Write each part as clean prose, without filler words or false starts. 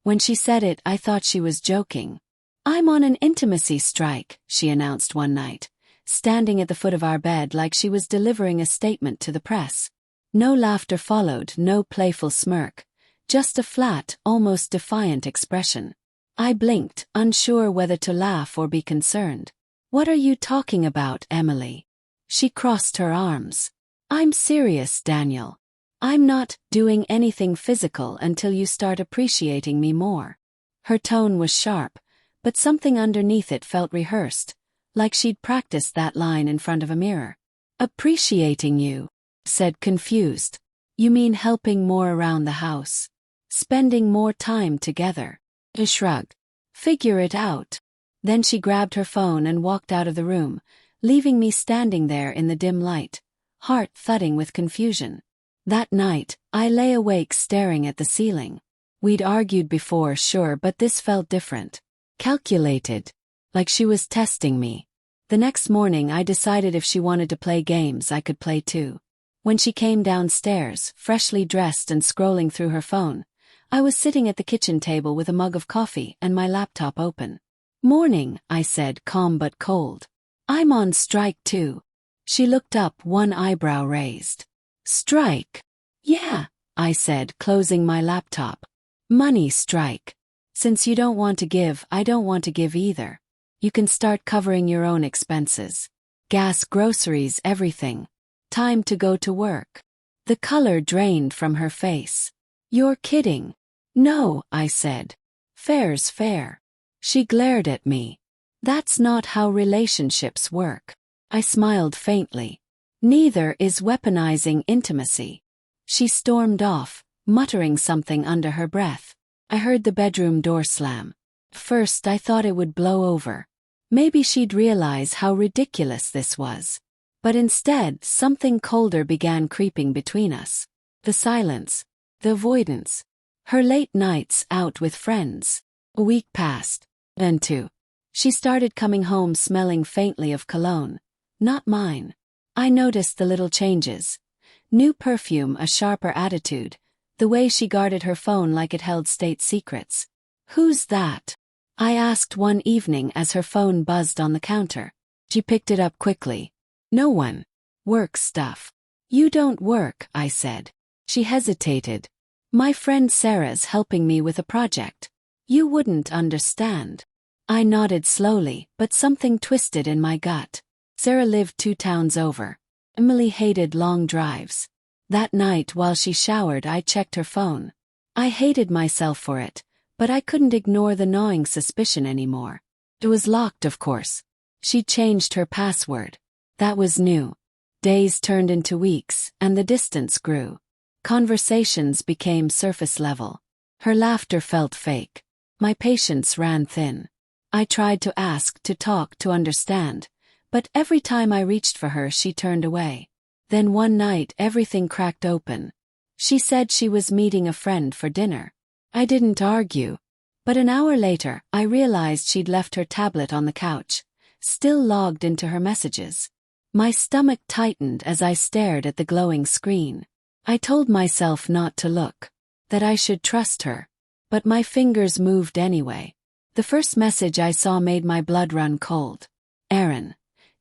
When she said it, I thought she was joking. "I'm on an intimacy strike," she announced one night, standing at the foot of our bed like she was delivering a statement to the press. No laughter followed, no playful smirk, just a flat, almost defiant expression. I blinked, unsure whether to laugh or be concerned. "What are you talking about, Emily?" She crossed her arms. "I'm serious, Daniel. I'm not doing anything physical until you start appreciating me more." Her tone was sharp, but something underneath it felt rehearsed, like she'd practiced that line in front of a mirror. "Appreciating you," said, confused. "You mean helping more around the house? Spending more time together?" I shrugged. "Figure it out." Then she grabbed her phone and walked out of the room, leaving me standing there in the dim light, heart thudding with confusion. That night, I lay awake staring at the ceiling. We'd argued before, sure, but this felt different. Calculated. Like she was testing me. The next morning I decided if she wanted to play games I could play too. When she came downstairs, freshly dressed and scrolling through her phone, I was sitting at the kitchen table with a mug of coffee and my laptop open. "Morning," I said, calm but cold. "I'm on strike too." She looked up, one eyebrow raised. "Strike?" "Yeah," I said, closing my laptop. "Money strike. Since you don't want to give, I don't want to give either. You can start covering your own expenses. Gas, groceries, everything. Time to go to work." The color drained from her face. "You're kidding." "No," I said. "Fair's fair." She glared at me. "That's not how relationships work." I smiled faintly. "Neither is weaponizing intimacy." She stormed off, muttering something under her breath. I heard the bedroom door slam. First I thought it would blow over. Maybe she'd realize how ridiculous this was. But instead, something colder began creeping between us. The silence. The avoidance. Her late nights out with friends. A week passed. Then two. She started coming home smelling faintly of cologne. Not mine. I noticed the little changes. New perfume, a sharper attitude. The way she guarded her phone like it held state secrets. "Who's that?" I asked one evening as her phone buzzed on the counter. She picked it up quickly. "No one. Work stuff." "You don't work," I said. She hesitated. "My friend Sarah's helping me with a project. You wouldn't understand." I nodded slowly, but something twisted in my gut. Sarah lived 2 towns over. Emily hated long drives. That night while she showered I checked her phone. I hated myself for it, but I couldn't ignore the gnawing suspicion anymore. It was locked, of course. She'd changed her password. That was new. Days turned into weeks, and the distance grew. Conversations became surface level. Her laughter felt fake. My patience ran thin. I tried to ask, to talk, to understand, but every time I reached for her she turned away. Then one night everything cracked open. She said she was meeting a friend for dinner. I didn't argue. But an hour later, I realized she'd left her tablet on the couch, still logged into her messages. My stomach tightened as I stared at the glowing screen. I told myself not to look, that I should trust her. But my fingers moved anyway. The first message I saw made my blood run cold. "Aaron.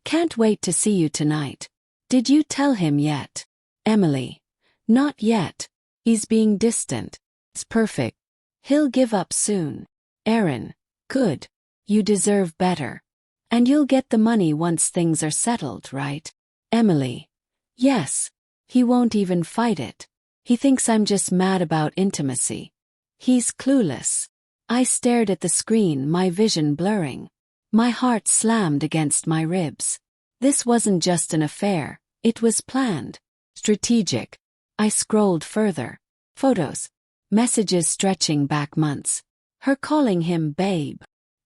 Can't wait to see you tonight. Did you tell him yet?" Emily. "Not yet. He's being distant. It's perfect. He'll give up soon." Aaron. "Good. You deserve better. And you'll get the money once things are settled, right?" Emily. "Yes. He won't even fight it. He thinks I'm just mad about intimacy. He's clueless." I stared at the screen, my vision blurring. My heart slammed against my ribs. This wasn't just an affair, it was planned. Strategic. I scrolled further. Photos. Messages stretching back months. Her calling him babe.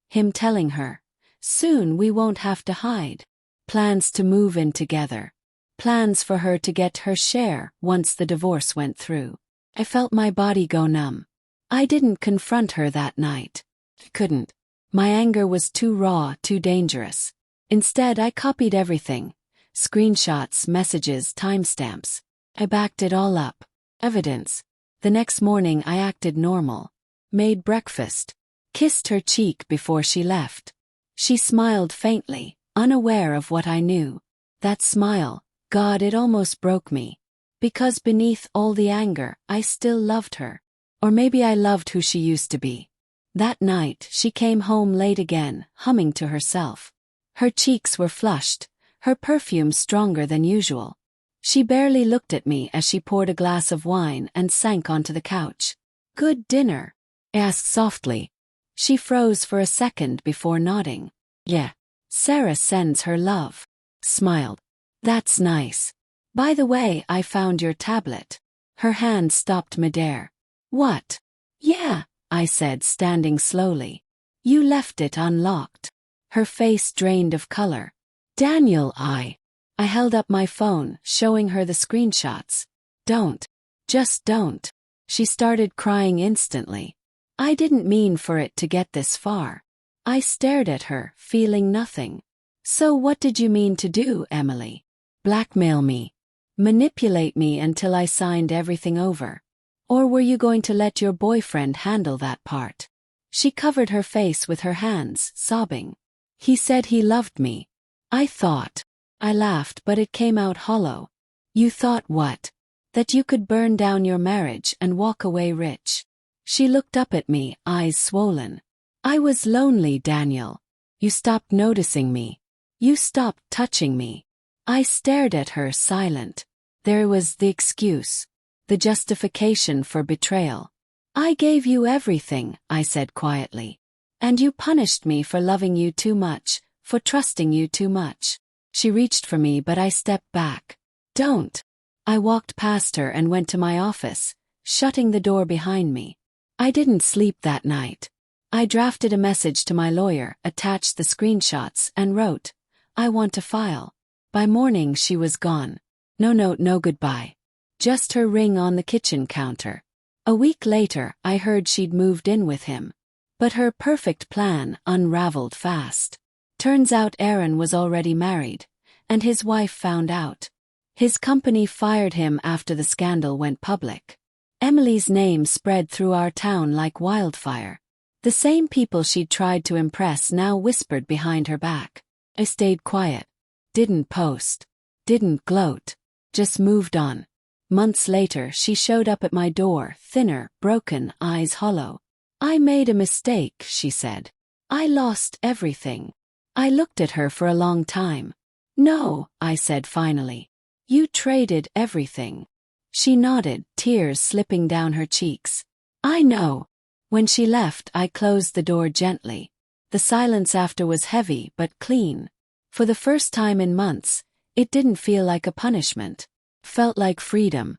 Him telling her, "Soon we won't have to hide." Plans to move in together. Plans for her to get her share once the divorce went through. I felt my body go numb. I didn't confront her that night. I couldn't. My anger was too raw, too dangerous. Instead, I copied everything. Screenshots, messages, timestamps. I backed it all up. Evidence. The next morning I acted normal. made breakfast, kissed her cheek before she left. She smiled faintly, unaware of what I knew. That smile, God, it almost broke me. Because beneath all the anger, I still loved her. Or maybe I loved who she used to be. That night, she came home late again, humming to herself. Her cheeks were flushed, her perfume stronger than usual. She barely looked at me as she poured a glass of wine and sank onto the couch. "Good dinner?" I asked softly. She froze for a second before nodding. "Yeah. Sarah sends her love." Smiled. "That's nice. By the way, I found your tablet." Her hand stopped midair. "What?" "Yeah," I said, standing slowly. "You left it unlocked." Her face drained of color. "Daniel, I held up my phone, showing her the screenshots. "Don't. Just don't." She started crying instantly. I didn't mean for it to get this far. I stared at her, feeling nothing. "So what did you mean to do, Emily? Blackmail me? Manipulate me until I signed everything over? Or were you going to let your boyfriend handle that part?" She covered her face with her hands, sobbing. "He said he loved me. I thought." I laughed, but it came out hollow. "You thought what? That you could burn down your marriage and walk away rich?" She looked up at me, eyes swollen. "I was lonely, Daniel. You stopped noticing me. You stopped touching me." I stared at her, silent. There was the excuse. The justification for betrayal. "I gave you everything," I said quietly. "And you punished me for loving you too much, for trusting you too much." She reached for me, but I stepped back. "Don't." I walked past her and went to my office, shutting the door behind me. I didn't sleep that night. I drafted a message to my lawyer, attached the screenshots, and wrote, "I want to file." By morning she was gone. No note, no goodbye. Just her ring on the kitchen counter. A week later, I heard she'd moved in with him. But her perfect plan unraveled fast. Turns out Aaron was already married, and his wife found out. His company fired him after the scandal went public. Emily's name spread through our town like wildfire. The same people she'd tried to impress now whispered behind her back. I stayed quiet. Didn't post. Didn't gloat. Just moved on. Months later, she showed up at my door, thinner, broken, eyes hollow. "I made a mistake," she said. "I lost everything." I looked at her for a long time. "No," I said finally. "You traded everything." She nodded, tears slipping down her cheeks. "I know." When she left, I closed the door gently. The silence after was heavy but clean. For the first time in months, it didn't feel like a punishment. Felt like freedom.